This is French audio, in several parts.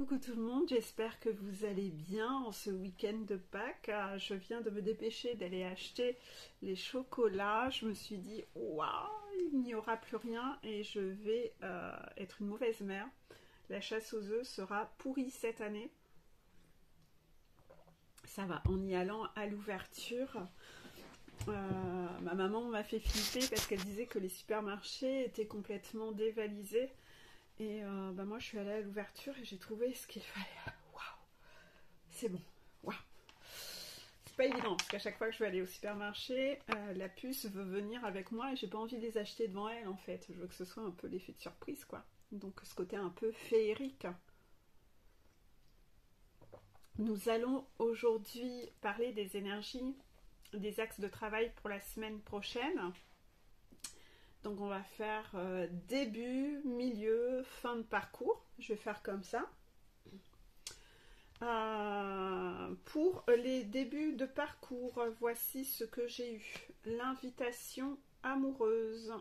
Coucou tout le monde, j'espère que vous allez bien en ce week-end de Pâques. Je viens de me dépêcher d'aller acheter les chocolats. Je me suis dit, waouh, il n'y aura plus rien et je vais être une mauvaise mère. La chasse aux œufs sera pourrie cette année. Ça va, en y allant à l'ouverture. Ma maman m'a fait flipper parce qu'elle disait que les supermarchés étaient complètement dévalisés. Et moi je suis allée à l'ouverture et j'ai trouvé ce qu'il fallait. Waouh, c'est bon. Waouh. C'est pas évident parce qu'à chaque fois que je vais aller au supermarché, la puce veut venir avec moi et j'ai pas envie de les acheter devant elle en fait. Je veux que ce soit un peu l'effet de surprise quoi. Donc ce côté un peu féerique. Nous allons aujourd'hui parler des énergies, des axes de travail pour la semaine prochaine. Donc on va faire début, milieu, fin de parcours. Je vais faire comme ça. Pour les débuts de parcours, voici ce que j'ai eu. L'invitation amoureuse.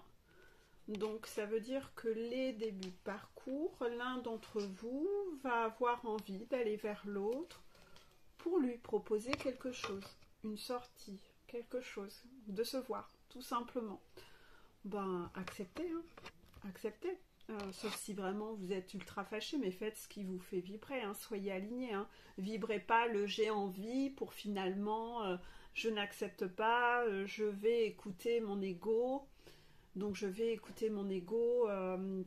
Donc ça veut dire que les débuts de parcours, l'un d'entre vous va avoir envie d'aller vers l'autre pour lui proposer quelque chose. Une sortie, quelque chose. De se voir, tout simplement. Acceptez, hein. Acceptez. Sauf si vraiment vous êtes ultra fâché, mais faites ce qui vous fait vibrer, hein. Soyez alignés, hein. Vibrez pas le j'ai envie pour finalement je n'accepte pas, je vais écouter mon ego. Donc je vais écouter mon ego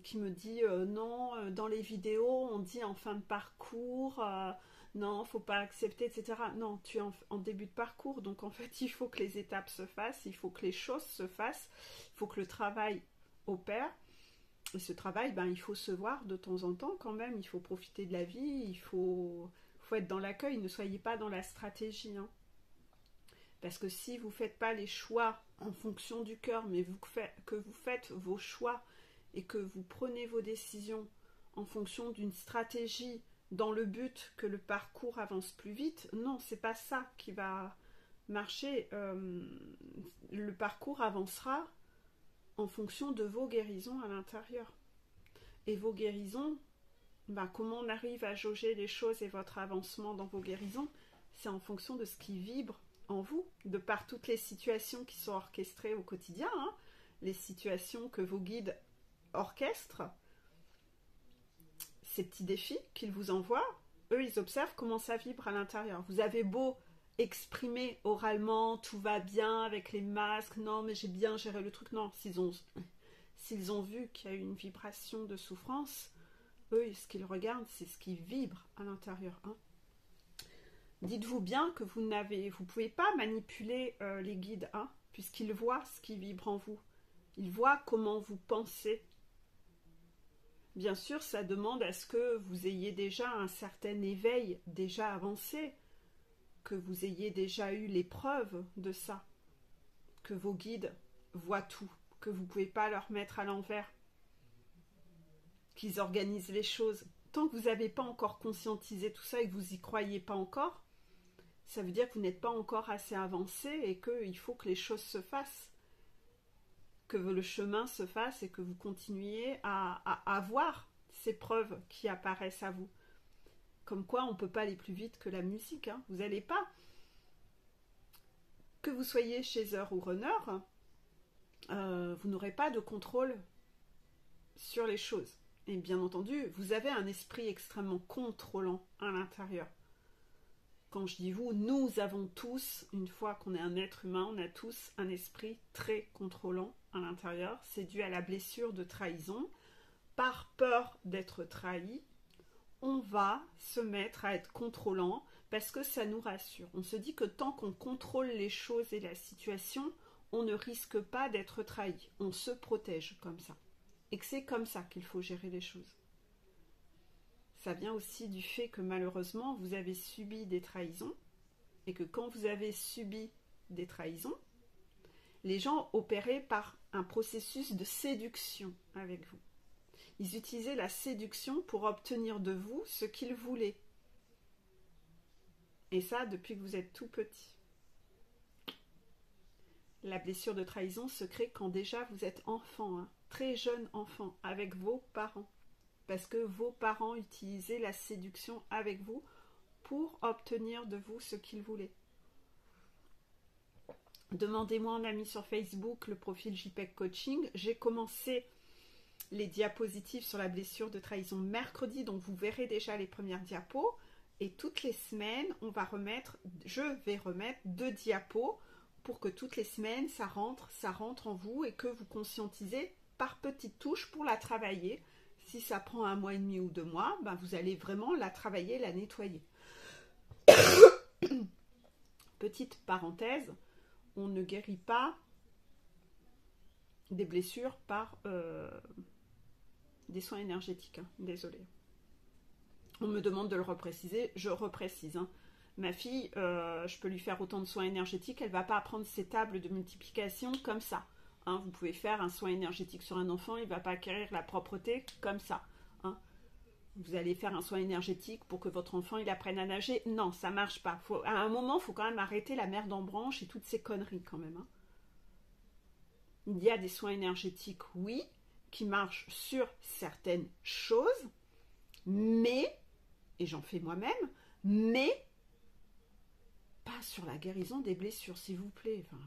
qui me dit non, dans les vidéos on dit en fin de parcours, non, faut pas accepter, etc. Non, tu es en début de parcours, donc en fait il faut que les étapes se fassent, il faut que les choses se fassent, il faut que le travail opère. Et ce travail, il faut se voir de temps en temps quand même, il faut profiter de la vie, il faut être dans l'accueil, ne soyez pas dans la stratégie, hein. Parce que si vous ne faites pas les choix en fonction du cœur, mais que vous faites vos choix et que vous prenez vos décisions en fonction d'une stratégie dans le but que le parcours avance plus vite, non, c'est pas ça qui va marcher. Le parcours avancera en fonction de vos guérisons à l'intérieur. Et vos guérisons, comment on arrive à jauger les choses et votre avancement dans vos guérisons, c'est en fonction de ce qui vibre en vous, de par toutes les situations qui sont orchestrées au quotidien, hein, les situations que vos guides orchestrent, ces petits défis qu'ils vous envoient, eux ils observent comment ça vibre à l'intérieur. Vous avez beau exprimer oralement, tout va bien avec les masques, non mais j'ai bien géré le truc, non, s'ils ont vu qu'il y a eu une vibration de souffrance, eux ce qu'ils regardent c'est ce qui vibre à l'intérieur, hein. Dites-vous bien que vous ne pouvez pas manipuler les guides, hein, puisqu'ils voient ce qui vibre en vous. Ils voient comment vous pensez. Bien sûr, ça demande à ce que vous ayez déjà un certain éveil déjà avancé, que vous ayez déjà eu les preuves de ça, que vos guides voient tout, que vous ne pouvez pas leur mettre à l'envers, qu'ils organisent les choses. Tant que vous n'avez pas encore conscientisé tout ça et que vous n'y croyez pas encore, ça veut dire que vous n'êtes pas encore assez avancé et qu'il faut que les choses se fassent, que le chemin se fasse et que vous continuiez à voir ces preuves qui apparaissent à vous. Comme quoi on ne peut pas aller plus vite que la musique, hein. Vous n'allez pas. Que vous soyez chaser ou runner, vous n'aurez pas de contrôle sur les choses. Et bien entendu, vous avez un esprit extrêmement contrôlant à l'intérieur. Quand je dis vous, nous avons tous, une fois qu'on est un être humain, on a tous un esprit très contrôlant à l'intérieur. C'est dû à la blessure de trahison. Par peur d'être trahi, on va se mettre à être contrôlant parce que ça nous rassure. On se dit que tant qu'on contrôle les choses et la situation, on ne risque pas d'être trahi. On se protège comme ça. Et que c'est comme ça qu'il faut gérer les choses. Ça vient aussi du fait que malheureusement vous avez subi des trahisons et que quand vous avez subi des trahisons, les gens opéraient par un processus de séduction avec vous. Ils utilisaient la séduction pour obtenir de vous ce qu'ils voulaient. Et ça depuis que vous êtes tout petit. La blessure de trahison se crée quand déjà vous êtes enfant, hein, très jeune enfant, avec vos parents. parce que vos parents utilisaient la séduction avec vous pour obtenir de vous ce qu'ils voulaient. Demandez-moi en ami sur Facebook, le profil JPEG Coaching. J'ai commencé les diapositives sur la blessure de trahison mercredi, donc vous verrez déjà les premières diapos. Et toutes les semaines, je vais remettre 2 diapos pour que toutes les semaines, ça rentre en vous et que vous conscientisez par petites touches pour la travailler. Si ça prend 1 mois et demi ou 2 mois, ben vous allez vraiment la travailler, la nettoyer. Petite parenthèse, on ne guérit pas des blessures par des soins énergétiques. Hein. Désolée. On me demande de le repréciser, je reprécise. Hein. Ma fille, je peux lui faire autant de soins énergétiques, elle ne va pas apprendre ses tables de multiplication comme ça. Hein. Vous pouvez faire un soin énergétique sur un enfant, il ne va pas acquérir la propreté comme ça. Hein. Vous allez faire un soin énergétique pour que votre enfant il apprenne à nager. Non, ça ne marche pas. À un moment, il faut quand même arrêter la merde en branche et toutes ces conneries quand même. Hein. Il y a des soins énergétiques, oui, qui marchent sur certaines choses, mais, et j'en fais moi-même, mais pas sur la guérison des blessures, s'il vous plaît. Enfin,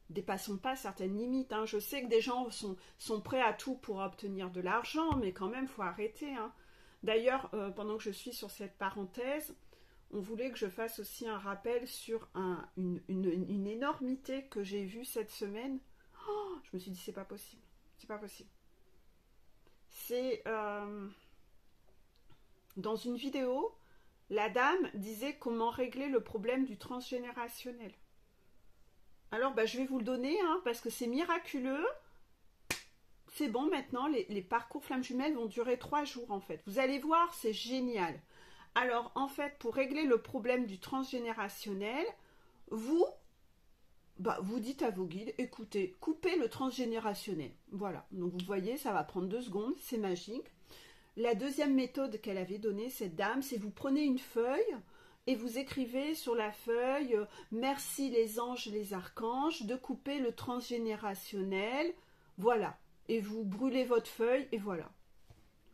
dépassons pas certaines limites. Hein. Je sais que des gens sont prêts à tout pour obtenir de l'argent, mais quand même, il faut arrêter. Hein. D'ailleurs, pendant que je suis sur cette parenthèse, on voulait que je fasse aussi un rappel sur une énormité que j'ai vue cette semaine. Oh, je me suis dit, c'est pas possible. C'est pas possible. C'est dans une vidéo, la dame disait comment régler le problème du transgénérationnel. Alors, je vais vous le donner, hein, parce que c'est miraculeux. C'est bon, maintenant, les parcours flammes jumelles vont durer 3 jours, en fait. Vous allez voir, c'est génial. Alors, en fait, pour régler le problème du transgénérationnel, vous dites à vos guides, écoutez, coupez le transgénérationnel. Voilà, donc vous voyez, ça va prendre 2 secondes, c'est magique. La deuxième méthode qu'elle avait donnée, cette dame, c'est vous prenez une feuille et vous écrivez sur la feuille « Merci les anges, les archanges de couper le transgénérationnel. » Voilà, et vous brûlez votre feuille et voilà.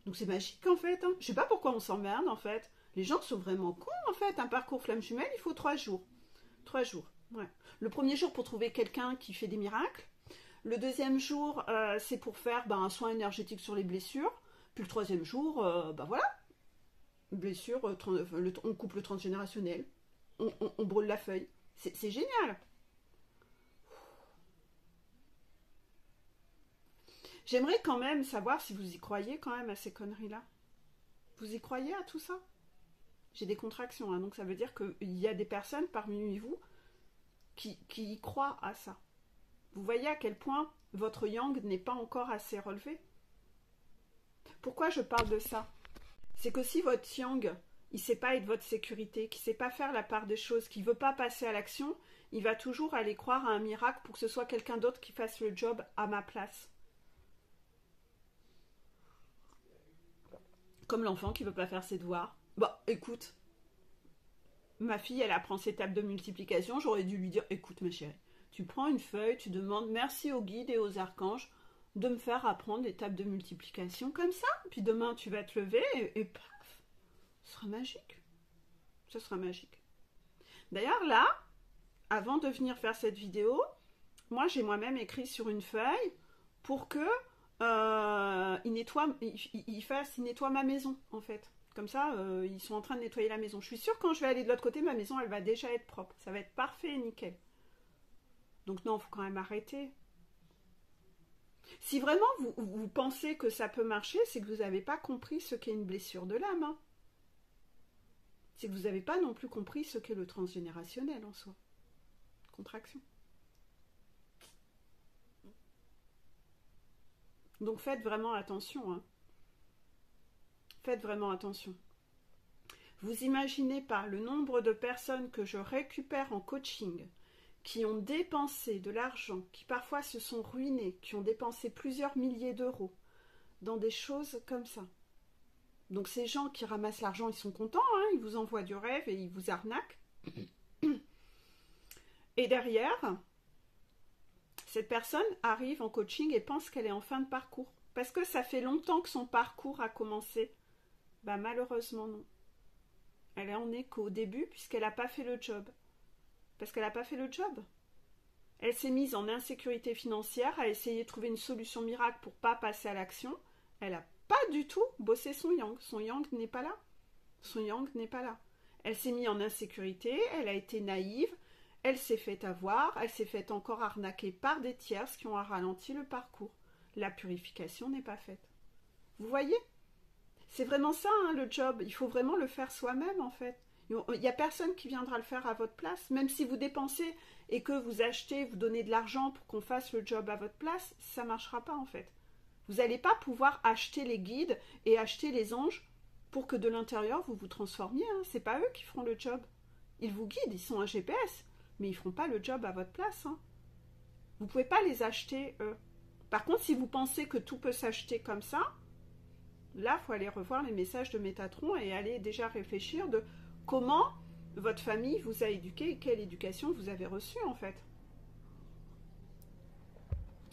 Donc c'est magique en fait. Hein. Je sais pas pourquoi on s'emmerde en fait. Les gens sont vraiment cons en fait. Un parcours flamme jumelle, il faut 3 jours. 3 jours, ouais. Le premier jour pour trouver quelqu'un qui fait des miracles. Le deuxième jour, c'est pour faire un soin énergétique sur les blessures. Puis le troisième jour, voilà. Blessure, on coupe le transgénérationnel. On brûle la feuille. C'est génial. J'aimerais quand même savoir si vous y croyez quand même à ces conneries-là. Vous y croyez à tout ça? J'ai des contractions, hein, donc ça veut dire qu'il y a des personnes parmi vous qui y croient à ça. Vous voyez à quel point votre yang n'est pas encore assez relevé? Pourquoi je parle de ça? C'est que si votre yang, il ne sait pas être votre sécurité, qu'il ne sait pas faire la part des choses, qu'il ne veut pas passer à l'action, il va toujours aller croire à un miracle pour que ce soit quelqu'un d'autre qui fasse le job à ma place. Comme l'enfant qui ne veut pas faire ses devoirs. Écoute, ma fille, elle apprend ses tables de multiplication, j'aurais dû lui dire, écoute ma chérie, tu prends une feuille, tu demandes merci aux guides et aux archanges de me faire apprendre les tables de multiplication comme ça, puis demain tu vas te lever et paf, ce sera magique. Ce sera magique. D'ailleurs là, avant de venir faire cette vidéo, moi j'ai moi-même écrit sur une feuille pour que il nettoie ma maison en fait. Comme ça, ils sont en train de nettoyer la maison. Je suis sûre que quand je vais aller de l'autre côté, ma maison elle va déjà être propre. Ça va être parfait et nickel. Donc non, il faut quand même arrêter. Si vraiment vous pensez que ça peut marcher, c'est que vous n'avez pas compris ce qu'est une blessure de l'âme. Hein. C'est que vous n'avez pas non plus compris ce qu'est le transgénérationnel en soi. Contraction. Donc faites vraiment attention. Hein. Faites vraiment attention. Vous imaginez pas le nombre de personnes que je récupère en coaching qui ont dépensé de l'argent, qui parfois se sont ruinés, qui ont dépensé plusieurs milliers d'euros dans des choses comme ça. Donc ces gens qui ramassent l'argent, ils sont contents, hein, ils vous envoient du rêve et ils vous arnaquent. Et derrière, cette personne arrive en coaching et pense qu'elle est en fin de parcours. Parce que ça fait longtemps que son parcours a commencé. Bah malheureusement non. Elle en est qu'au début puisqu'elle n'a pas fait le job. Parce qu'elle n'a pas fait le job. Elle s'est mise en insécurité financière, a essayé de trouver une solution miracle pour pas passer à l'action. Elle n'a pas du tout bossé son yang. Son yang n'est pas là. Son yang n'est pas là. Elle s'est mise en insécurité, elle a été naïve, elle s'est fait avoir, elle s'est fait encore arnaquer par des tierces qui ont ralenti le parcours. La purification n'est pas faite. Vous voyez? C'est vraiment ça, hein, le job. Il faut vraiment le faire soi-même, en fait. Il n'y a personne qui viendra le faire à votre place. Même si vous dépensez et que vous achetez, vous donnez de l'argent pour qu'on fasse le job à votre place, ça ne marchera pas, en fait. Vous n'allez pas pouvoir acheter les guides et acheter les anges pour que de l'intérieur, vous vous transformiez. Hein. Ce n'est pas eux qui feront le job. Ils vous guident, ils sont un GPS, mais ils ne feront pas le job à votre place. Hein. Vous ne pouvez pas les acheter, eux. Par contre, si vous pensez que tout peut s'acheter comme ça, là, il faut aller revoir les messages de Métatron et aller déjà réfléchir de comment votre famille vous a éduqué et quelle éducation vous avez reçue, en fait.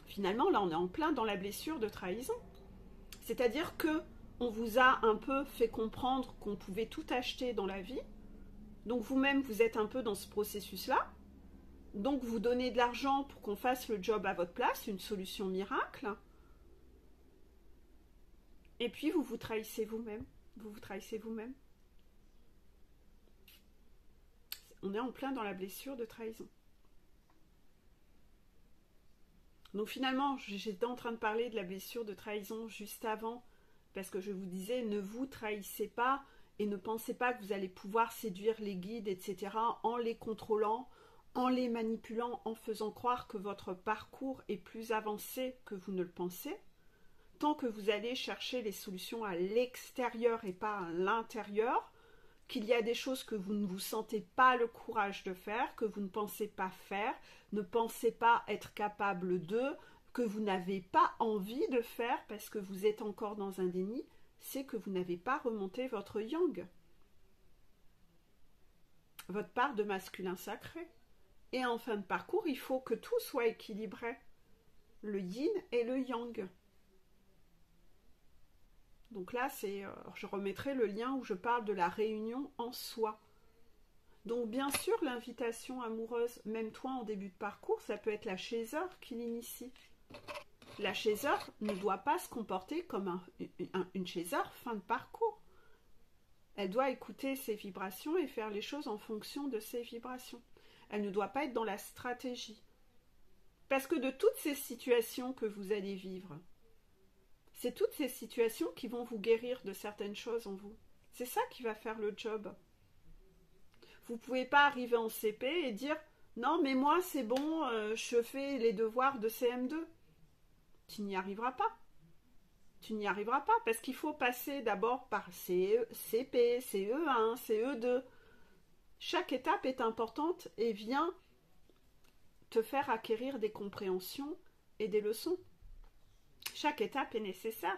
Finalement, là, on est en plein dans la blessure de trahison. C'est-à-dire que on vous a un peu fait comprendre qu'on pouvait tout acheter dans la vie. Donc vous-même, vous êtes un peu dans ce processus-là. Donc vous donnez de l'argent pour qu'on fasse le job à votre place, une solution miracle. Et puis vous vous trahissez vous-même. Vous vous trahissez vous-même. On est en plein dans la blessure de trahison. Donc finalement, j'étais en train de parler de la blessure de trahison juste avant, parce que je vous disais, ne vous trahissez pas et ne pensez pas que vous allez pouvoir séduire les guides, etc., en les contrôlant, en les manipulant, en faisant croire que votre parcours est plus avancé que vous ne le pensez. Tant que vous allez chercher les solutions à l'extérieur et pas à l'intérieur, qu'il y a des choses que vous ne vous sentez pas le courage de faire, que vous ne pensez pas faire, ne pensez pas être capable de, que vous n'avez pas envie de faire parce que vous êtes encore dans un déni, c'est que vous n'avez pas remonté votre yang, votre part de masculin sacré. Et en fin de parcours, il faut que tout soit équilibré, le yin et le yang. Donc là, je remettrai le lien où je parle de la réunion en soi. Donc bien sûr, l'invitation amoureuse, même toi en début de parcours, ça peut être la chaiseur qui l'initie. La chaiseur ne doit pas se comporter comme une chaiseur fin de parcours. Elle doit écouter ses vibrations et faire les choses en fonction de ses vibrations. Elle ne doit pas être dans la stratégie. Parce que de toutes ces situations que vous allez vivre, c'est toutes ces situations qui vont vous guérir de certaines choses en vous. C'est ça qui va faire le job. Vous ne pouvez pas arriver en CP et dire « Non, mais moi, c'est bon, je fais les devoirs de CM2 ». Tu n'y arriveras pas. Tu n'y arriveras pas parce qu'il faut passer d'abord par CP, CE1, CE2. Chaque étape est importante et vient te faire acquérir des compréhensions et des leçons. Chaque étape est nécessaire.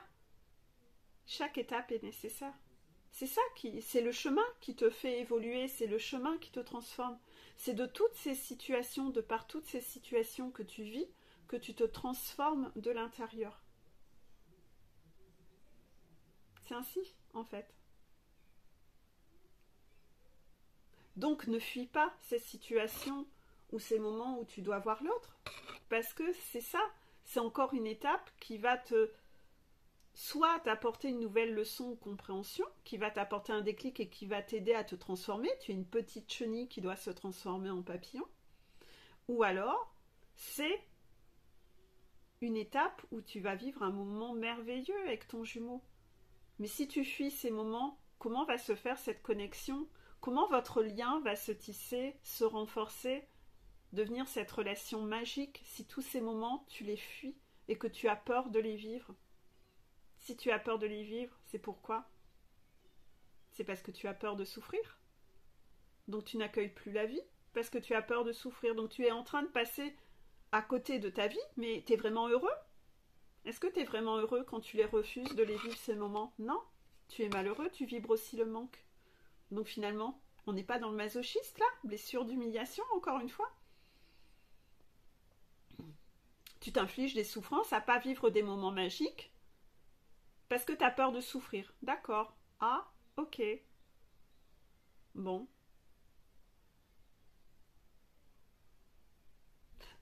Chaque étape est nécessaire. C'est le chemin qui te fait évoluer, c'est le chemin qui te transforme. C'est de toutes ces situations, de par toutes ces situations que tu vis, que tu te transformes de l'intérieur. C'est ainsi, en fait. Donc, ne fuis pas ces situations ou ces moments où tu dois voir l'autre, parce que c'est ça, c'est encore une étape qui va soit t'apporter une nouvelle leçon ou compréhension, qui va t'apporter un déclic et qui va t'aider à te transformer. Tu es une petite chenille qui doit se transformer en papillon. Ou alors, c'est une étape où tu vas vivre un moment merveilleux avec ton jumeau. Mais si tu fuis ces moments, comment va se faire cette connexion? Comment votre lien va se tisser, se renforcer, devenir cette relation magique si tous ces moments, tu les fuis et que tu as peur de les vivre? Si tu as peur de les vivre, c'est pourquoi? C'est parce que tu as peur de souffrir. Donc tu n'accueilles plus la vie parce que tu as peur de souffrir. Donc tu es en train de passer à côté de ta vie, mais tu es vraiment heureux? Est-ce que tu es vraiment heureux quand tu les refuses de les vivre ces moments? Non, tu es malheureux, tu vibres aussi le manque. Donc finalement, on n'est pas dans le masochiste là, blessure d'humiliation encore une fois. Tu t'infliges des souffrances à pas vivre des moments magiques Parce que tu as peur de souffrir. D'accord. Ah, ok. Bon.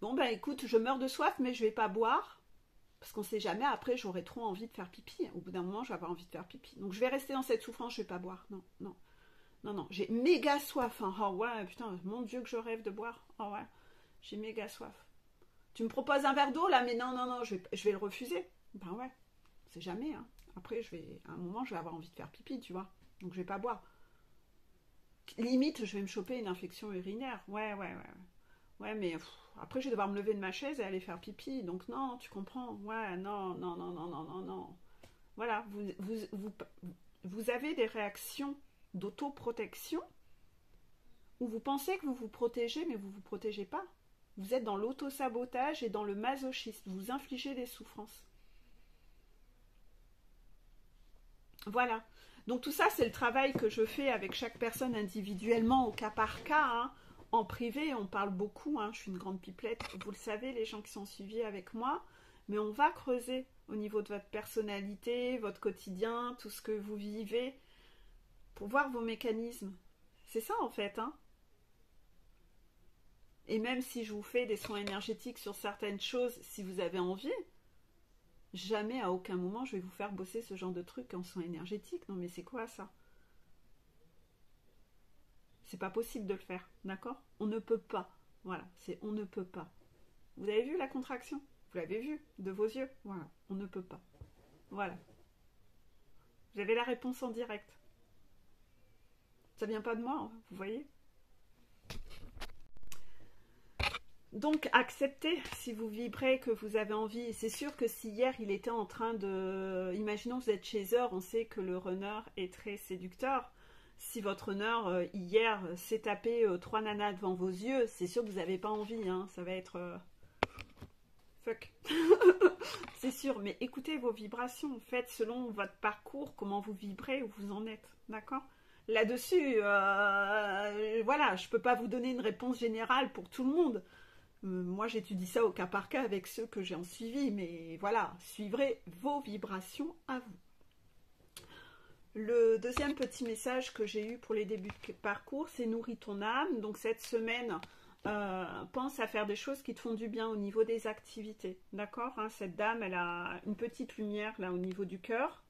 Bon, ben écoute, je meurs de soif, mais je vais pas boire. Parce qu'on sait jamais, après, j'aurai trop envie de faire pipi. Au bout d'un moment, je vais avoir envie de faire pipi. Donc, je vais rester dans cette souffrance, je vais pas boire. Non, non. Non, non, j'ai méga soif. Hein. Oh ouais, putain, mon Dieu que je rêve de boire. Oh ouais, j'ai méga soif. Tu me proposes un verre d'eau là, mais non, non, non, je vais le refuser. Ben ouais, c'est jamais. Hein. Après, à un moment, je vais avoir envie de faire pipi, tu vois. Donc, je vais pas boire. Limite, je vais me choper une infection urinaire. Ouais, ouais, ouais. Ouais, mais après, je vais devoir me lever de ma chaise et aller faire pipi. Donc, non, tu comprends. Ouais, non, non, non, non, non, non, non. Voilà, vous avez des réactions d'autoprotection où vous pensez que vous vous protégez, mais vous ne vous protégez pas. Vous êtes dans l'auto-sabotage et dans le masochisme. Vous infligez des souffrances. Voilà. Donc tout ça, c'est le travail que je fais avec chaque personne individuellement, au cas par cas. Hein. En privé, on parle beaucoup. Hein. Je suis une grande pipelette. Vous le savez, les gens qui sont suivis avec moi. Mais on va creuser au niveau de votre personnalité, votre quotidien, tout ce que vous vivez, pour voir vos mécanismes. C'est ça en fait. Hein. Et même si je vous fais des soins énergétiques sur certaines choses, si vous avez envie, jamais à aucun moment je vais vous faire bosser ce genre de truc en soins énergétiques. Non mais c'est quoi ça? C'est pas possible de le faire, d'accord? On ne peut pas. Voilà, c'est on ne peut pas. Vous avez vu la contraction? Vous l'avez vu de vos yeux? Voilà, on ne peut pas. Voilà. Vous avez la réponse en direct. Ça vient pas de moi, hein, vous voyez? Donc acceptez si vous vibrez, que vous avez envie. C'est sûr que si hier il était en train de... Imaginons que vous êtes chaser, on sait que le runner est très séducteur. Si votre runner hier s'est tapé 3 nanas devant vos yeux, c'est sûr que vous n'avez pas envie. Hein. Ça va être... fuck. C'est sûr, mais écoutez vos vibrations. Faites selon votre parcours, comment vous vibrez, où vous en êtes. D'accord? Là-dessus, voilà, je ne peux pas vous donner une réponse générale pour tout le monde. Moi, j'étudie ça au cas par cas avec ceux que j'ai en suivi, mais voilà, suivrez vos vibrations à vous. Le deuxième petit message que j'ai eu pour les débuts de parcours, c'est nourris ton âme. Donc cette semaine, pense à faire des choses qui te font du bien au niveau des activités. D'accord, hein, cette dame, elle a une petite lumière là au niveau du cœur.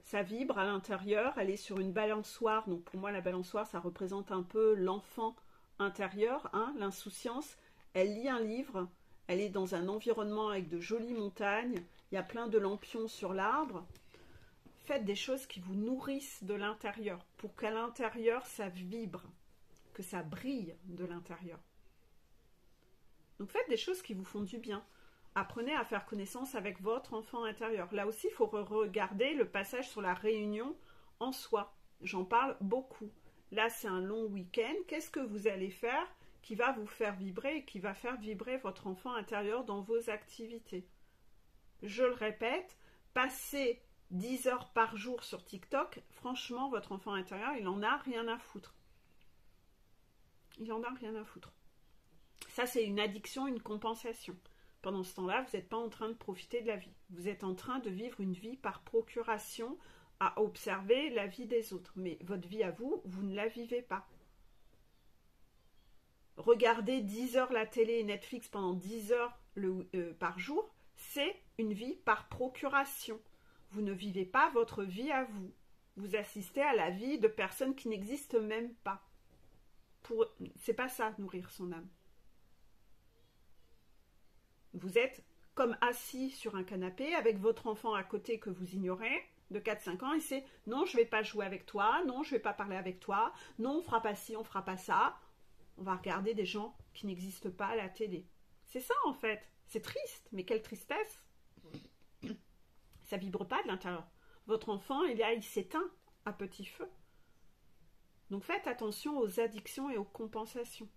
Ça vibre à l'intérieur, elle est sur une balançoire. Donc pour moi, la balançoire, ça représente un peu l'enfant intérieure, hein, l'insouciance. Elle lit un livre, elle est dans un environnement avec de jolies montagnes, il y a plein de lampions sur l'arbre. Faites des choses qui vous nourrissent de l'intérieur, pour qu'à l'intérieur ça vibre, que ça brille de l'intérieur. Donc faites des choses qui vous font du bien. Apprenez à faire connaissance avec votre enfant intérieur. Là aussi, il faut regarder le passage sur la réunion en soi. J'en parle beaucoup. Là, c'est un long week-end. Qu'est-ce que vous allez faire qui va vous faire vibrer et qui va faire vibrer votre enfant intérieur dans vos activités? Je le répète, passez 10 heures par jour sur TikTok, franchement, votre enfant intérieur, il n'en a rien à foutre. Il n'en a rien à foutre. Ça, c'est une addiction, une compensation. Pendant ce temps-là, vous n'êtes pas en train de profiter de la vie. Vous êtes en train de vivre une vie par procuration, à observer la vie des autres. Mais votre vie à vous, vous ne la vivez pas. Regarder 10 heures la télé et Netflix pendant 10 heures par jour, c'est une vie par procuration. Vous ne vivez pas votre vie à vous. Vous assistez à la vie de personnes qui n'existent même pas. C'est pas ça, nourrir son âme. Vous êtes comme assis sur un canapé avec votre enfant à côté que vous ignorez, de 4-5 ans, et c'est « non, je ne vais pas jouer avec toi, non, je ne vais pas parler avec toi, non, on ne fera pas ci, on ne fera pas ça ». On va regarder des gens qui n'existent pas à la télé. C'est ça en fait. C'est triste, mais quelle tristesse. Ça vibre pas de l'intérieur. Votre enfant, il s'éteint à petit feu. Donc faites attention aux addictions et aux compensations.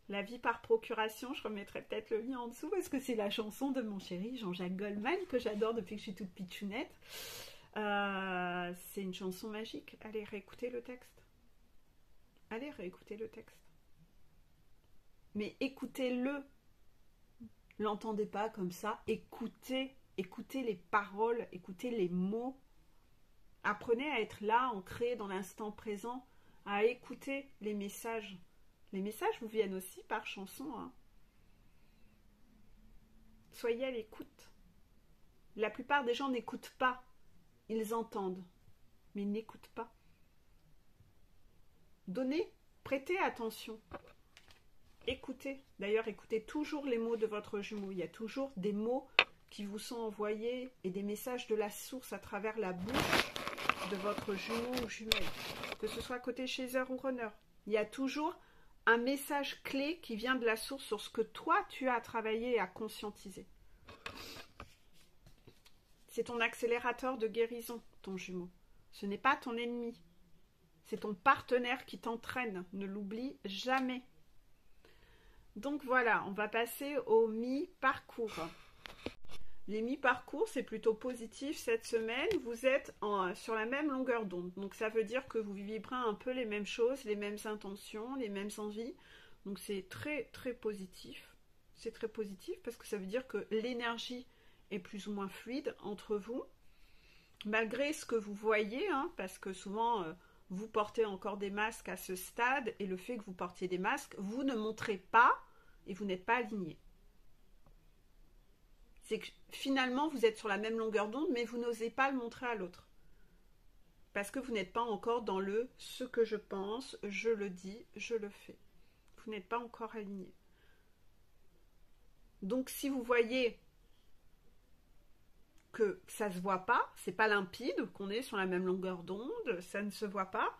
La vie par procuration, je remettrai peut-être le lien en dessous parce que c'est la chanson de mon chéri Jean-Jacques Goldman que j'adore depuis que je suis toute pitchounette. C'est une chanson magique. Allez réécouter le texte. Allez réécouter le texte. Mais écoutez-le. L'entendez pas comme ça. Écoutez écoutez les paroles, écoutez les mots. Apprenez à être là, ancré dans l'instant présent, à écouter les messages. Les messages vous viennent aussi par chanson, hein. Soyez à l'écoute. La plupart des gens n'écoutent pas. Ils entendent, mais ils n'écoutent pas. Donnez, prêtez attention. Écoutez. D'ailleurs, écoutez toujours les mots de votre jumeau. Il y a toujours des mots qui vous sont envoyés et des messages de la source à travers la bouche de votre jumeau ou jumelle. Que ce soit côté chaser ou runner. Il y a toujours un message clé qui vient de la source sur ce que toi, tu as travaillé et à conscientiser. C'est ton accélérateur de guérison, ton jumeau. Ce n'est pas ton ennemi. C'est ton partenaire qui t'entraîne. Ne l'oublie jamais. Donc voilà, on va passer au mi-parcours. Les mi-parcours, c'est plutôt positif cette semaine. Vous êtes sur la même longueur d'onde. Donc ça veut dire que vous vivrez un peu les mêmes choses, les mêmes intentions, les mêmes envies. Donc c'est très très positif. C'est très positif parce que ça veut dire que l'énergie est plus ou moins fluide entre vous. Malgré ce que vous voyez, hein, parce que souvent vous portez encore des masques à ce stade et le fait que vous portiez des masques, vous ne montrez pas et vous n'êtes pas aligné. C'est que finalement vous êtes sur la même longueur d'onde mais vous n'osez pas le montrer à l'autre. Parce que vous n'êtes pas encore dans le « ce que je pense, je le dis, je le fais ». Vous n'êtes pas encore aligné. Donc si vous voyez que ça ne se voit pas, c'est pas limpide, qu'on est sur la même longueur d'onde, ça ne se voit pas,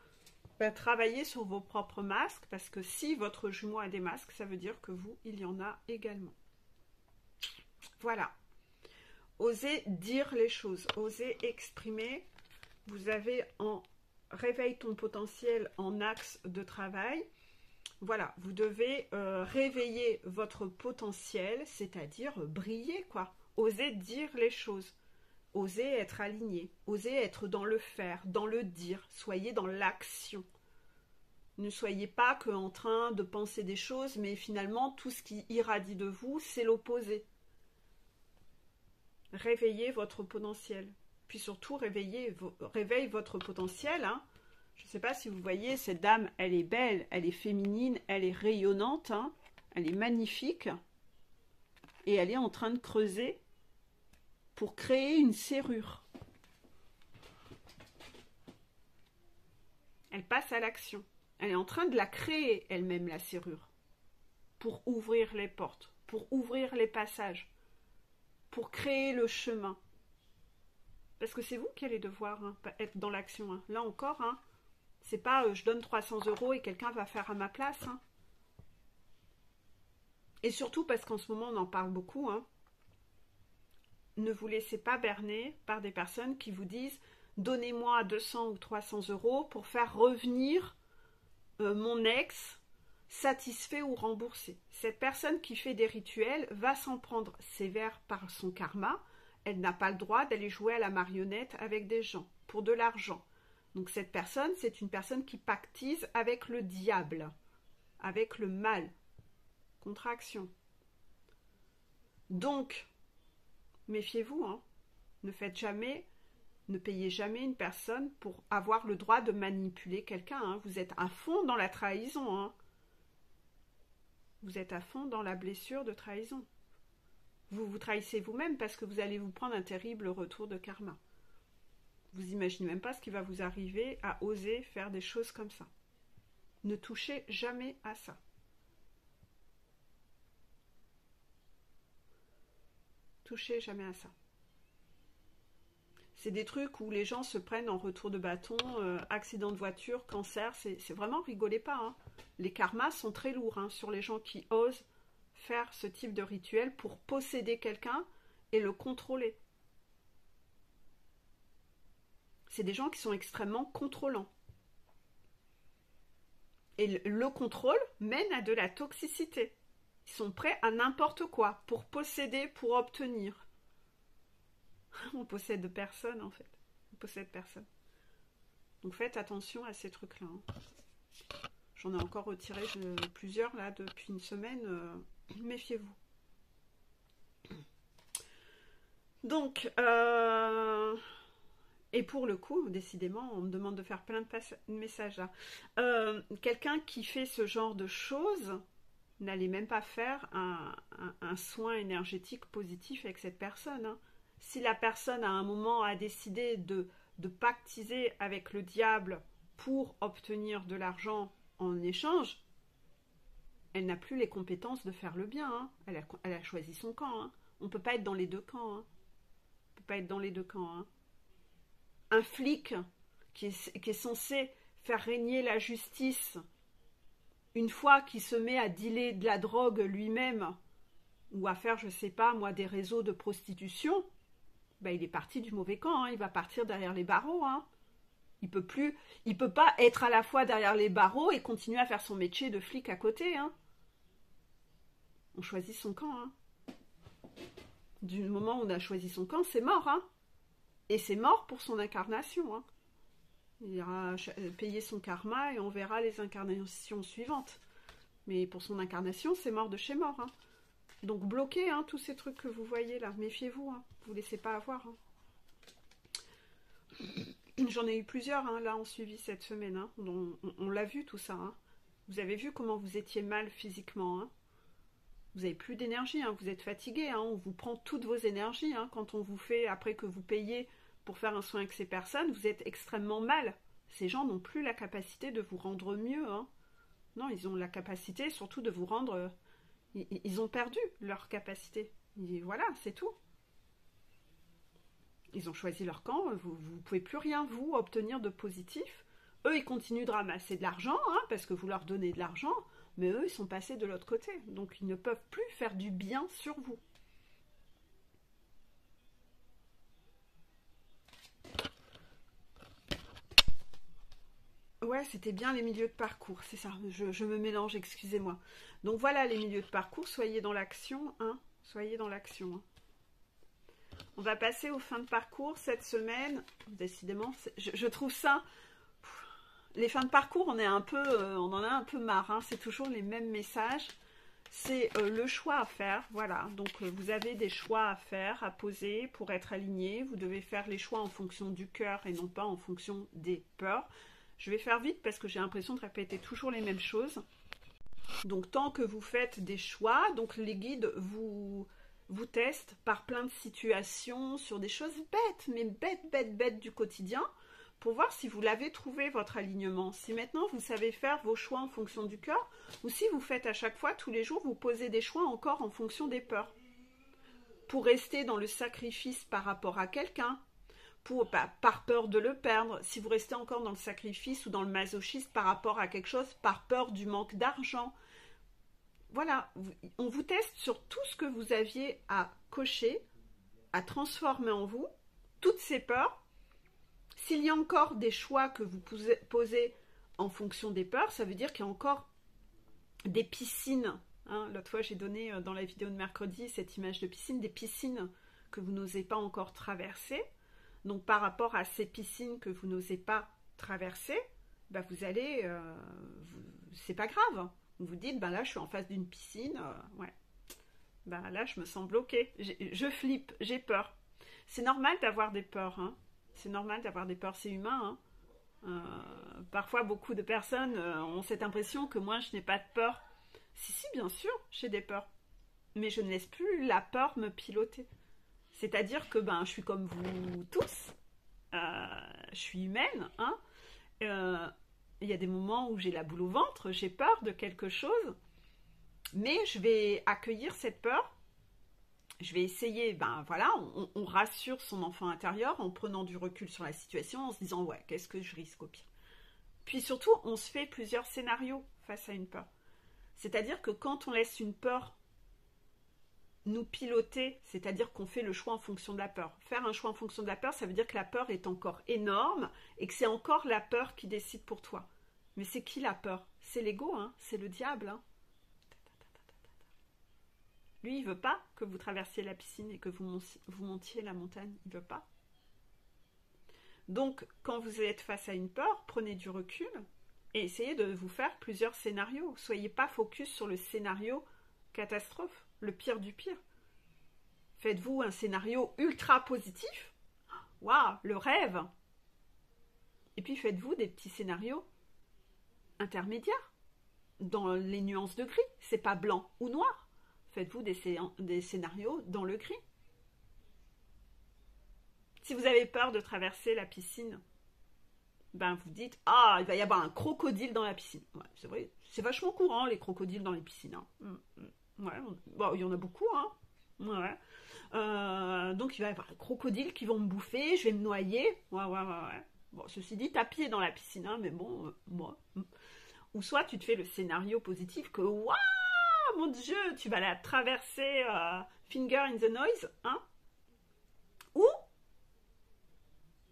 ben, travaillez sur vos propres masques, parce que si votre jumeau a des masques, ça veut dire que vous, il y en a également. Voilà. Osez dire les choses, osez exprimer. Vous avez en réveille ton potentiel en axe de travail. Voilà, vous devez réveiller votre potentiel, c'est-à-dire briller, quoi. Osez dire les choses. Osez être aligné, osez être dans le faire, dans le dire, soyez dans l'action. Ne soyez pas qu'en train de penser des choses, mais finalement, tout ce qui irradie de vous, c'est l'opposé. Réveillez votre potentiel. Puis surtout, réveille votre potentiel. Hein. Je ne sais pas si vous voyez, cette dame, elle est belle, elle est féminine, elle est rayonnante, hein, elle est magnifique. Et elle est en train de creuser pour créer une serrure. Elle passe à l'action. Elle est en train de la créer elle-même, la serrure, pour ouvrir les portes, pour ouvrir les passages, pour créer le chemin. Parce que c'est vous qui allez devoir être dans l'action. Hein. Là encore, hein, c'est pas je donne 300 € et quelqu'un va faire à ma place. Hein. Et surtout parce qu'en ce moment, on en parle beaucoup, hein, ne vous laissez pas berner par des personnes qui vous disent « Donnez-moi 200 ou 300 € pour faire revenir mon ex satisfait ou remboursé. » Cette personne qui fait des rituels va s'en prendre sévère par son karma. Elle n'a pas le droit d'aller jouer à la marionnette avec des gens pour de l'argent. Donc cette personne, c'est une personne qui pactise avec le diable, avec le mal. Contraction. Donc, méfiez-vous, hein. Ne payez jamais une personne pour avoir le droit de manipuler quelqu'un. Hein. Vous êtes à fond dans la trahison. Hein. Vous êtes à fond dans la blessure de trahison. Vous vous trahissez vous-même parce que vous allez vous prendre un terrible retour de karma. Vous imaginez même pas ce qui va vous arriver à oser faire des choses comme ça. Ne touchez jamais à ça. Touchez jamais à ça. C'est des trucs où les gens se prennent en retour de bâton, accident de voiture, cancer, c'est vraiment, rigolez pas. Hein. Les karmas sont très lourds hein, sur les gens qui osent faire ce type de rituel pour posséder quelqu'un et le contrôler. C'est des gens qui sont extrêmement contrôlants. Et le contrôle mène à de la toxicité. Ils sont prêts à n'importe quoi pour posséder, pour obtenir. On possède personne en fait. On possède personne. Donc faites attention à ces trucs-là. Hein. J'en ai encore retiré plusieurs là depuis une semaine. Méfiez-vous. Donc, et pour le coup, décidément, on me demande de faire plein de messages là. Quelqu'un qui fait ce genre de choses n'allez même pas faire un soin énergétique positif avec cette personne, hein. Si la personne à un moment a décidé de pactiser avec le diable pour obtenir de l'argent en échange, elle n'a plus les compétences de faire le bien, hein. Elle a choisi son camp, hein. On ne peut pas être dans les deux camps, hein. On peut pas être dans les deux camps, hein. Un flic qui est censé faire régner la justice, une fois qu'il se met à dealer de la drogue lui-même, ou à faire, je sais pas, moi, des réseaux de prostitution, ben, il est parti du mauvais camp, hein. Il va partir derrière les barreaux, hein. Il peut pas être à la fois derrière les barreaux et continuer à faire son métier de flic à côté, hein. On choisit son camp, hein. Du moment où on a choisi son camp, c'est mort, hein. Et c'est mort pour son incarnation, hein. Il ira payer son karma et on verra les incarnations suivantes. Mais pour son incarnation, c'est mort de chez mort, hein. Donc bloquez, hein, tous ces trucs que vous voyez là. Méfiez-vous, hein. Vous ne laissez pas avoir, hein. J'en ai eu plusieurs, hein, là, en suivi cette semaine, hein. On l'a vu tout ça, hein. Vous avez vu comment vous étiez mal physiquement, hein. Vous n'avez plus d'énergie, hein. Vous êtes fatigué, hein. On vous prend toutes vos énergies, hein. Quand on vous fait, après que vous payez pour faire un soin avec ces personnes, vous êtes extrêmement mal. Ces gens n'ont plus la capacité de vous rendre mieux, hein. Non, ils ont la capacité surtout de vous rendre... ils ont perdu leur capacité. Et voilà, c'est tout. Ils ont choisi leur camp, vous ne pouvez plus rien, vous, obtenir de positif. Eux, ils continuent de ramasser de l'argent, hein, parce que vous leur donnez de l'argent, mais eux, ils sont passés de l'autre côté. Donc, ils ne peuvent plus faire du bien sur vous. Ouais, c'était bien les milieux de parcours, c'est ça, je me mélange, excusez-moi. Donc voilà les milieux de parcours, soyez dans l'action, hein, soyez dans l'action, hein. On va passer aux fins de parcours cette semaine, décidément, je trouve ça, les fins de parcours, on en a un peu marre, hein, c'est toujours les mêmes messages, c'est le choix à faire, voilà, donc vous avez des choix à faire, à poser pour être aligné, vous devez faire les choix en fonction du cœur et non pas en fonction des peurs. Je vais faire vite parce que j'ai l'impression de répéter toujours les mêmes choses. Donc tant que vous faites des choix, donc les guides vous testent par plein de situations sur des choses bêtes, mais bêtes du quotidien, pour voir si vous l'avez trouvé votre alignement. Si maintenant vous savez faire vos choix en fonction du cœur, ou si vous faites à chaque fois, tous les jours, vous posez des choix encore en fonction des peurs. Pour rester dans le sacrifice par rapport à quelqu'un, par peur de le perdre, si vous restez encore dans le sacrifice ou dans le masochisme par rapport à quelque chose, par peur du manque d'argent. Voilà, on vous teste sur tout ce que vous aviez à cocher, à transformer en vous, toutes ces peurs. S'il y a encore des choix que vous posez en fonction des peurs, ça veut dire qu'il y a encore des piscines. Hein, l'autre fois, j'ai donné dans la vidéo de mercredi cette image de piscine, des piscines que vous n'osez pas encore traverser. Donc par rapport à ces piscines que vous n'osez pas traverser, bah vous allez, c'est pas grave. Vous vous dites, bah là je suis en face d'une piscine, ouais. Bah là je me sens bloquée, je flippe, j'ai peur. C'est normal d'avoir des peurs, hein. C'est normal d'avoir des peurs, c'est humain, hein. Parfois beaucoup de personnes ont cette impression que moi je n'ai pas de peur. Si, bien sûr, j'ai des peurs. Mais je ne laisse plus la peur me piloter. C'est-à-dire que je suis comme vous tous, je suis humaine, hein. Il y a des moments où j'ai la boule au ventre, j'ai peur de quelque chose, mais je vais accueillir cette peur, je vais essayer, voilà, on rassure son enfant intérieur en prenant du recul sur la situation, en se disant, ouais, qu'est-ce que je risque au pire. Puis surtout, on se fait plusieurs scénarios face à une peur. C'est-à-dire que quand on laisse une peur nous piloter, c'est-à-dire qu'on fait le choix en fonction de la peur. Faire un choix en fonction de la peur, ça veut dire que la peur est encore énorme et que c'est encore la peur qui décide pour toi. Mais c'est qui la peur? C'est l'ego, hein, c'est le diable, hein. Lui, il veut pas que vous traversiez la piscine et que vous montiez la montagne. Il veut pas. Donc, quand vous êtes face à une peur, prenez du recul et essayez de vous faire plusieurs scénarios. Soyez pas focus sur le scénario catastrophe, le pire du pire. Faites-vous un scénario ultra positif. Waouh, le rêve. Et puis faites-vous des petits scénarios intermédiaires dans les nuances de gris. C'est pas blanc ou noir. Faites-vous des scénarios dans le gris. Si vous avez peur de traverser la piscine, ben vous dites « Ah, il va y avoir un crocodile dans la piscine. » Ouais, c'est vrai, c'est vachement courant les crocodiles dans les piscines. Hein. Ouais, bon, il y en a beaucoup. Hein. Ouais. Donc il va y avoir des crocodiles qui vont me bouffer, je vais me noyer. Ouais. Bon, ceci dit, t'as pied dans la piscine, hein, mais bon, moi. Ou soit tu te fais le scénario positif que waouh, mon Dieu, tu vas la traverser finger in the noise, hein. Ou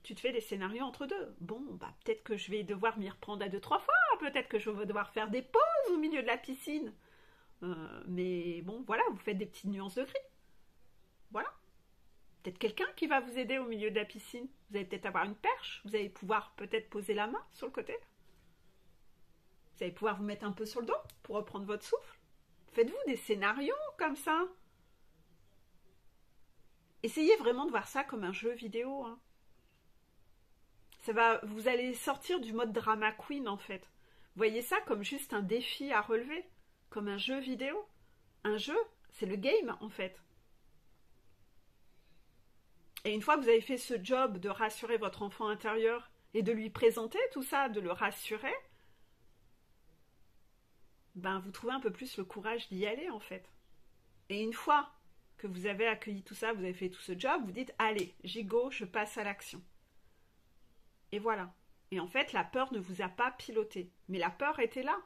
tu te fais des scénarios entre deux. Bon, bah peut-être que je vais devoir m'y reprendre à 2-3 fois, peut-être que je vais devoir faire des pauses au milieu de la piscine. Mais bon, voilà, vous faites des petites nuances de gris. Voilà. Peut-être quelqu'un qui va vous aider au milieu de la piscine. Vous allez peut-être avoir une perche. Vous allez pouvoir peut-être poser la main sur le côté. Vous allez pouvoir vous mettre un peu sur le dos pour reprendre votre souffle. Faites-vous des scénarios comme ça. Essayez vraiment de voir ça comme un jeu vidéo. Hein. Vous allez sortir du mode drama queen en fait. Voyez ça comme juste un défi à relever. Comme un jeu vidéo. Un jeu, c'est le game en fait. Et une fois que vous avez fait ce job de rassurer votre enfant intérieur et de lui présenter tout ça, de le rassurer, ben vous trouvez un peu plus le courage d'y aller en fait. Et une fois que vous avez accueilli tout ça, vous avez fait tout ce job, vous dites allez, j'y go, je passe à l'action. Et voilà. Et en fait, la peur ne vous a pas piloté, mais la peur était là.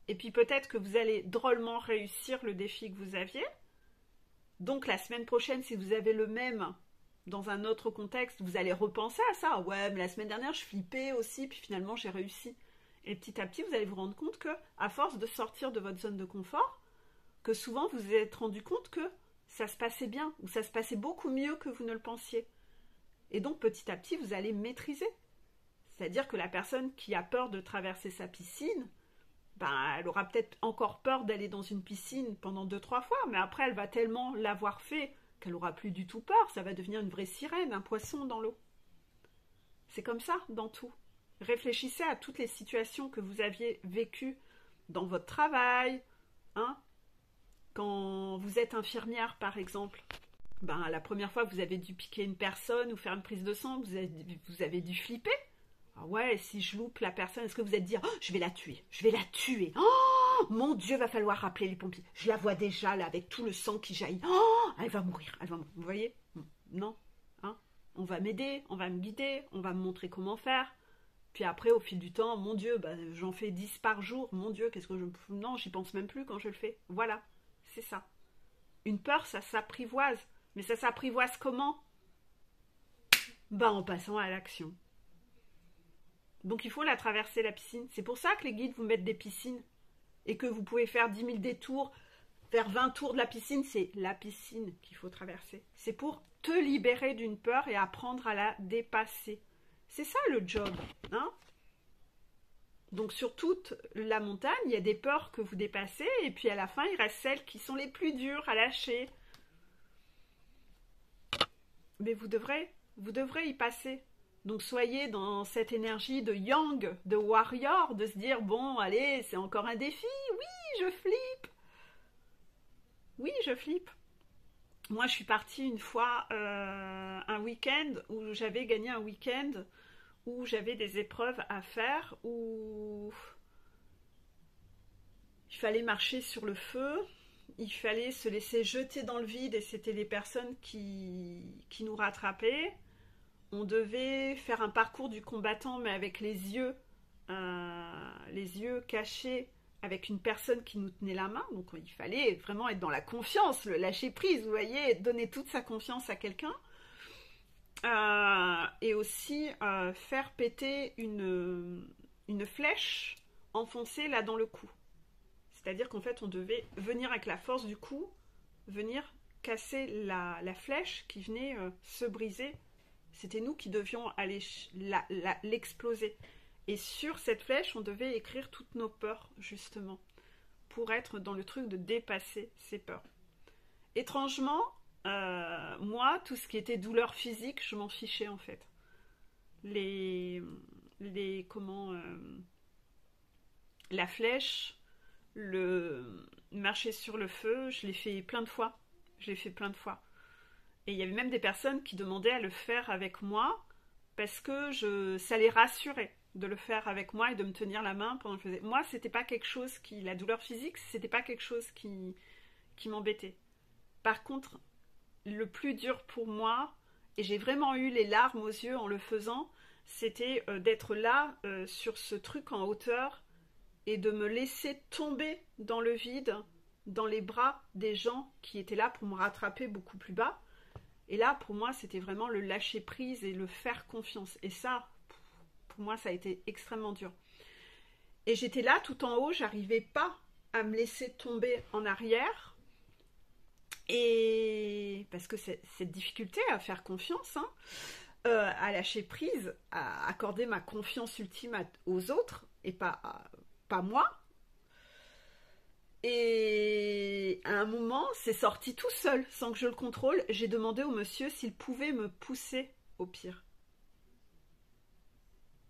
Et puis peut-être que vous allez drôlement réussir le défi que vous aviez. Donc la semaine prochaine, si vous avez le même dans un autre contexte, vous allez repenser à ça. Ouais, mais la semaine dernière, je flippais aussi, puis finalement, j'ai réussi. Et petit à petit, vous allez vous rendre compte que, à force de sortir de votre zone de confort, que souvent, vous vous êtes rendu compte que ça se passait bien, ou ça se passait beaucoup mieux que vous ne le pensiez. Et donc, petit à petit, vous allez maîtriser. C'est-à-dire que la personne qui a peur de traverser sa piscine, ben, elle aura peut-être encore peur d'aller dans une piscine pendant 2-3 fois, mais après, elle va tellement l'avoir fait qu'elle n'aura plus du tout peur, ça va devenir une vraie sirène, un poisson dans l'eau. C'est comme ça dans tout. Réfléchissez à toutes les situations que vous aviez vécues dans votre travail, hein, quand vous êtes infirmière par exemple. Ben, la première fois que vous avez dû piquer une personne ou faire une prise de sang, vous avez dû flipper. Ah ouais, si je loupe la personne, est-ce que vous êtes dit oh, je vais la tuer. Oh mon Dieu, va falloir rappeler les pompiers. Je la vois déjà là avec tout le sang qui jaillit. Oh, elle va mourir. Vous voyez? Non, hein? On va m'aider, on va me guider, on va me montrer comment faire. Puis après, au fil du temps, mon Dieu, bah, j'en fais 10 par jour. Mon Dieu, qu'est-ce que je... Non, j'y pense même plus quand je le fais. Voilà, c'est ça. Une peur, ça s'apprivoise. Mais ça s'apprivoise comment? Ben, en passant à l'action. Donc il faut la traverser la piscine. C'est pour ça que les guides vous mettent des piscines. Et que vous pouvez faire 10 000 détours, faire 20 tours de la piscine. C'est la piscine qu'il faut traverser. C'est pour te libérer d'une peur et apprendre à la dépasser. C'est ça le job, hein? Donc sur toute la montagne, il y a des peurs que vous dépassez, et puis à la fin, il reste celles qui sont les plus dures à lâcher. Mais vous devrez y passer. Donc soyez dans cette énergie de yang, de warrior, de se dire, bon, allez, c'est encore un défi, oui, je flippe. Oui, je flippe. Moi, je suis partie une fois un week-end où j'avais gagné un week-end où j'avais des épreuves à faire, où il fallait marcher sur le feu, il fallait se laisser jeter dans le vide et c'était les personnes qui nous rattrapaient. On devait faire un parcours du combattant mais avec les yeux cachés, avec une personne qui nous tenait la main. Donc il fallait vraiment être dans la confiance, le lâcher prise, vous voyez, donner toute sa confiance à quelqu'un. Et aussi faire péter une flèche enfoncée là dans le cou. C'est-à-dire qu'en fait on devait venir avec la force du coup, venir casser la flèche qui venait se briser. C'était nous qui devions aller l'exploser. Et sur cette flèche on devait écrire toutes nos peurs justement, pour être dans le truc de dépasser ces peurs. Étrangement, moi, tout ce qui était douleur physique, je m'en fichais en fait. Les, comment, la flèche, le marcher sur le feu, je l'ai fait plein de fois. Je l'ai fait plein de fois. Et il y avait même des personnes qui demandaient à le faire avec moi parce que ça les rassurait de le faire avec moi et de me tenir la main pendant que je faisais. Moi, c'était pas quelque chose la douleur physique, c'était pas quelque chose qui m'embêtait. Par contre, le plus dur pour moi, et j'ai vraiment eu les larmes aux yeux en le faisant, c'était d'être là sur ce truc en hauteur et de me laisser tomber dans le vide, dans les bras des gens qui étaient là pour me rattraper beaucoup plus bas. Et là, pour moi, c'était vraiment le lâcher prise et le faire confiance. Et ça, pour moi, ça a été extrêmement dur. Et j'étais là tout en haut, j'arrivais pas à me laisser tomber en arrière. Et parce que cette difficulté à faire confiance, hein, à lâcher prise, à accorder ma confiance ultime aux autres et pas moi. Et à un moment, c'est sorti tout seul, sans que je le contrôle. J'ai demandé au monsieur s'il pouvait me pousser au pire.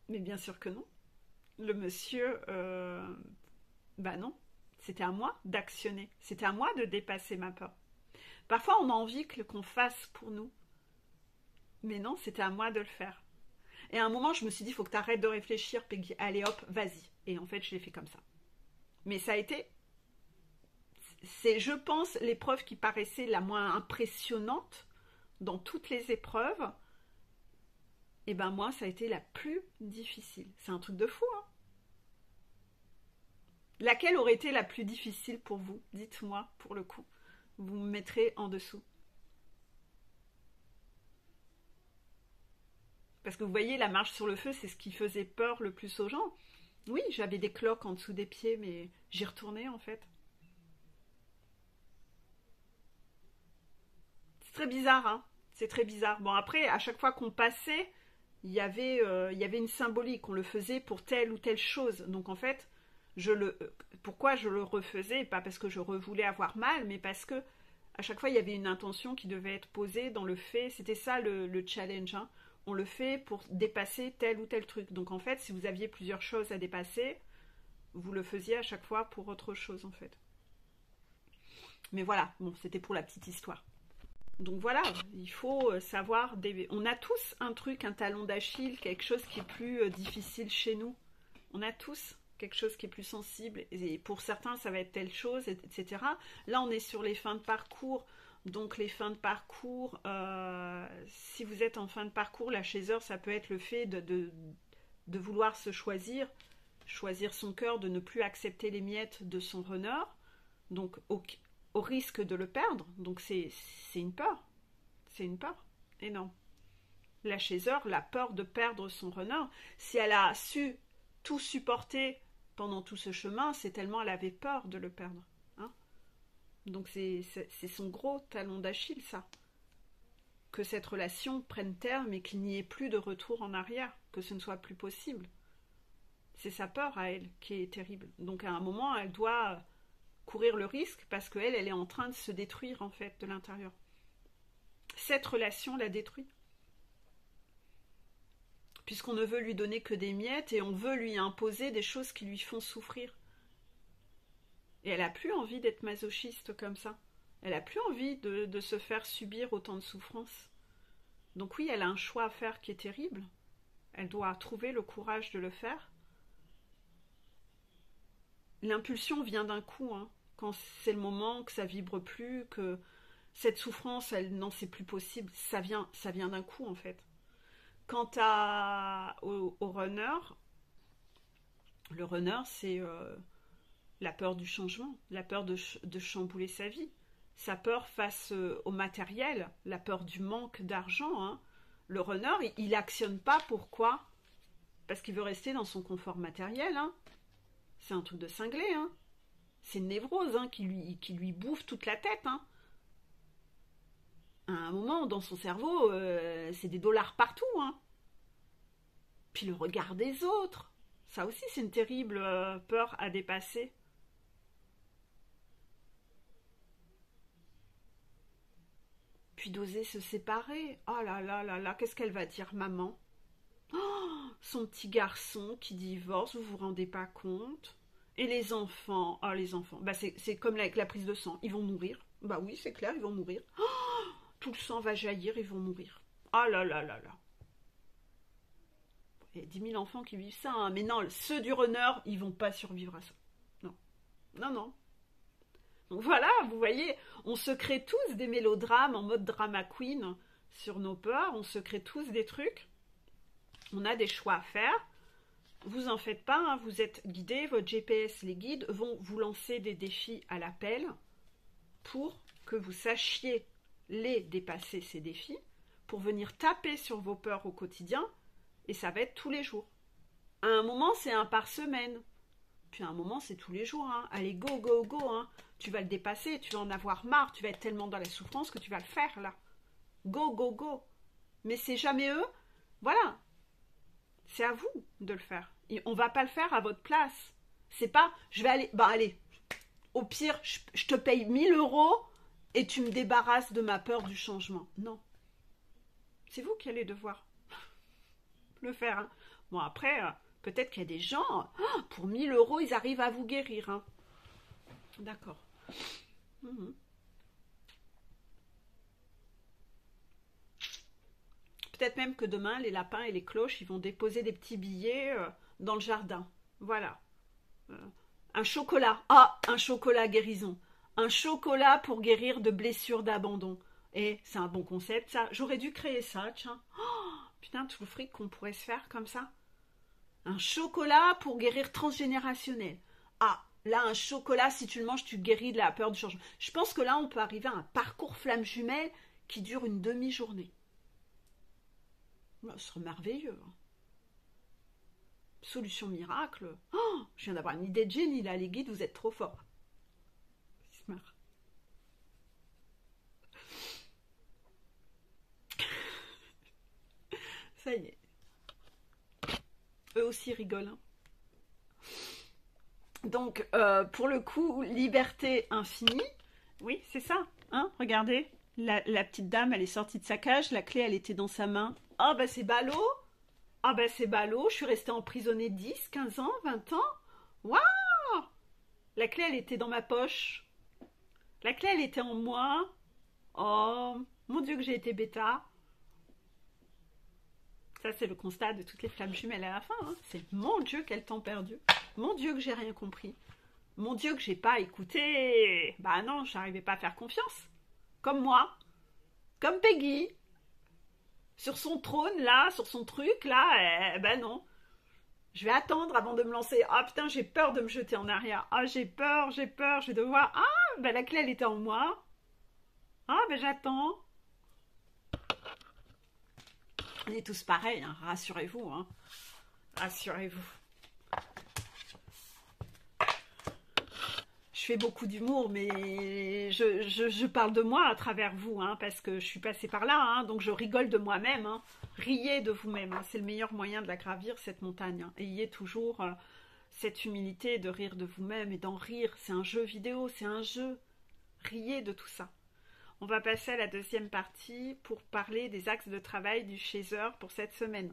Mais bien sûr que non. Le monsieur, bah non. C'était à moi d'actionner. C'était à moi de dépasser ma peur. Parfois, on a envie qu'on fasse pour nous. Mais non, c'était à moi de le faire. Et à un moment, je me suis dit, il faut que tu arrêtes de réfléchir, Peggy. Allez hop, vas-y. Et en fait, je l'ai fait comme ça. Mais ça a été... C'est, je pense, l'épreuve qui paraissait la moins impressionnante dans toutes les épreuves. Et ben moi, ça a été la plus difficile. C'est un truc de fou, hein. Laquelle aurait été la plus difficile pour vous? Dites-moi, pour le coup. Vous me mettrez en dessous. Parce que vous voyez, la marche sur le feu, c'est ce qui faisait peur le plus aux gens. Oui, j'avais des cloques en dessous des pieds, mais j'y retournais en fait. C'est très bizarre, hein. C'est très bizarre. Bon, après, à chaque fois qu'on passait, il y avait une symbolique. On le faisait pour telle ou telle chose. Donc en fait, pourquoi je le refaisais? Pas parce que je voulais avoir mal, mais parce que à chaque fois, il y avait une intention qui devait être posée dans le fait. C'était ça le challenge, hein. On le fait pour dépasser tel ou tel truc. Donc en fait, si vous aviez plusieurs choses à dépasser, vous le faisiez à chaque fois pour autre chose en fait. Mais voilà, bon, c'était pour la petite histoire. Donc voilà, il faut savoir... On a tous un truc, un talon d'Achille, quelque chose qui est plus difficile chez nous. On a tous quelque chose qui est plus sensible. Et pour certains, ça va être telle chose, etc. Là, on est sur les fins de parcours. Donc les fins de parcours, si vous êtes en fin de parcours, la chaiseur, ça peut être le fait de vouloir se choisir son cœur, de ne plus accepter les miettes de son runner. Donc au risque de le perdre. Donc c'est une peur. C'est une peur énorme. La chaiseur, la peur de perdre son runner, si elle a su tout supporter pendant tout ce chemin, c'est tellement elle avait peur de le perdre. Hein. Donc c'est son gros talon d'Achille, ça. Que cette relation prenne terme et qu'il n'y ait plus de retour en arrière, que ce ne soit plus possible. C'est sa peur à elle qui est terrible. Donc à un moment, elle doit courir le risque parce qu'elle, elle est en train de se détruire en fait de l'intérieur. Cette relation la détruit. Puisqu'on ne veut lui donner que des miettes et on veut lui imposer des choses qui lui font souffrir. Et elle n'a plus envie d'être masochiste comme ça. Elle n'a plus envie de se faire subir autant de souffrances. Donc oui, elle a un choix à faire qui est terrible. Elle doit trouver le courage de le faire. L'impulsion vient d'un coup, hein. Quand c'est le moment, que ça vibre plus, que cette souffrance, elle n'en c'est plus possible, ça vient d'un coup en fait. Quant au runner, le runner, c'est la peur du changement, la peur de chambouler sa vie, sa peur face au matériel, la peur du manque d'argent. Hein. Le runner, il actionne pas, pourquoi? Parce qu'il veut rester dans son confort matériel. Hein. C'est un truc de cinglé. Hein. C'est une névrose hein, qui lui bouffe toute la tête. Hein. À un moment, dans son cerveau, c'est des dollars partout. Hein. Puis le regard des autres. Ça aussi, c'est une terrible peur à dépasser. puis d'oser se séparer. Oh là là là là, qu'est-ce qu'elle va dire, maman? Oh, son petit garçon qui divorce, vous vous rendez pas compte? Et les enfants, oh les enfants, bah c'est comme avec la prise de sang, ils vont mourir. Bah oui, c'est clair, ils vont mourir. Oh, tout le sang va jaillir, ils vont mourir. Oh là là là là. Il y a 10 000 enfants qui vivent ça, hein. Mais non, ceux du runner, ils vont pas survivre à ça. Non, non, non. Donc voilà, vous voyez, on se crée tous des mélodrames en mode drama queen sur nos peurs, on se crée tous des trucs. On a des choix à faire. Vous en faites pas, hein, vous êtes guidés, votre GPS, les guides vont vous lancer des défis à l'appel pour que vous sachiez les dépasser, ces défis, pour venir taper sur vos peurs au quotidien, et ça va être tous les jours. À un moment, c'est un par semaine, puis à un moment, c'est tous les jours. Hein. Allez, go, go, go, hein. Tu vas le dépasser, tu vas en avoir marre, tu vas être tellement dans la souffrance que tu vas le faire, là. Go, go, go. Mais c'est jamais eux, voilà. C'est à vous de le faire. Et on va pas le faire à votre place. C'est pas, je vais aller, bah allez, au pire, je te paye 1 000 € et tu me débarrasses de ma peur du changement. Non. C'est vous qui allez devoir le faire. Hein. Bon, après, peut-être qu'il y a des gens, pour 1 000 €, ils arrivent à vous guérir. Hein. D'accord. Peut-être même que demain, les lapins et les cloches, ils vont déposer des petits billets dans le jardin. Voilà. Un chocolat. Ah, un chocolat guérison. Un chocolat pour guérir de blessures d'abandon. Et c'est un bon concept, ça. J'aurais dû créer ça, tiens. Oh, putain, tout le fric qu'on pourrait se faire comme ça. Un chocolat pour guérir transgénérationnel. Ah, là, un chocolat, si tu le manges, tu guéris de la peur du changement. Je pense que là, on peut arriver à un parcours flamme jumelle qui dure une demi-journée. Ce serait merveilleux. Solution miracle. Oh, je viens d'avoir une idée de génie là, les guides, vous êtes trop forts. Ça y est. Eux aussi rigolent. Hein. Donc, pour le coup, liberté infinie. Oui, c'est ça. Hein, regardez. La petite dame, elle est sortie de sa cage. La clé, elle était dans sa main. Ah, bah c'est ballot. Ah, bah c'est ballot. Je suis restée emprisonnée 10, 15 ans, 20 ans. Waouh! La clé, elle était dans ma poche. La clé, elle était en moi. Oh, mon Dieu que j'ai été bêta. Ça, c'est le constat de toutes les flammes jumelles à la fin. Hein. C'est mon Dieu, quel temps perdu. Mon Dieu que j'ai rien compris. Mon Dieu que j'ai pas écouté. Bah non, j'arrivais pas à faire confiance. Comme moi. Comme Peggy. Sur son trône, là, sur son truc, là, ben non. Je vais attendre avant de me lancer. Ah putain, j'ai peur de me jeter en arrière. Ah, j'ai peur, je vais devoir... Ah, ben la clé, elle était en moi. Ah, ben j'attends. On est tous pareils, hein. Rassurez-vous. Hein. Rassurez-vous. Je fais beaucoup d'humour, mais je parle de moi à travers vous, hein, parce que je suis passée par là, hein, donc je rigole de moi-même. Hein. Riez de vous-même, hein, c'est le meilleur moyen de la gravir, cette montagne. Hein. Ayez toujours cette humilité de rire de vous-même et d'en rire. C'est un jeu vidéo, c'est un jeu. Riez de tout ça. On va passer à la deuxième partie pour parler des axes de travail du chaser pour cette semaine.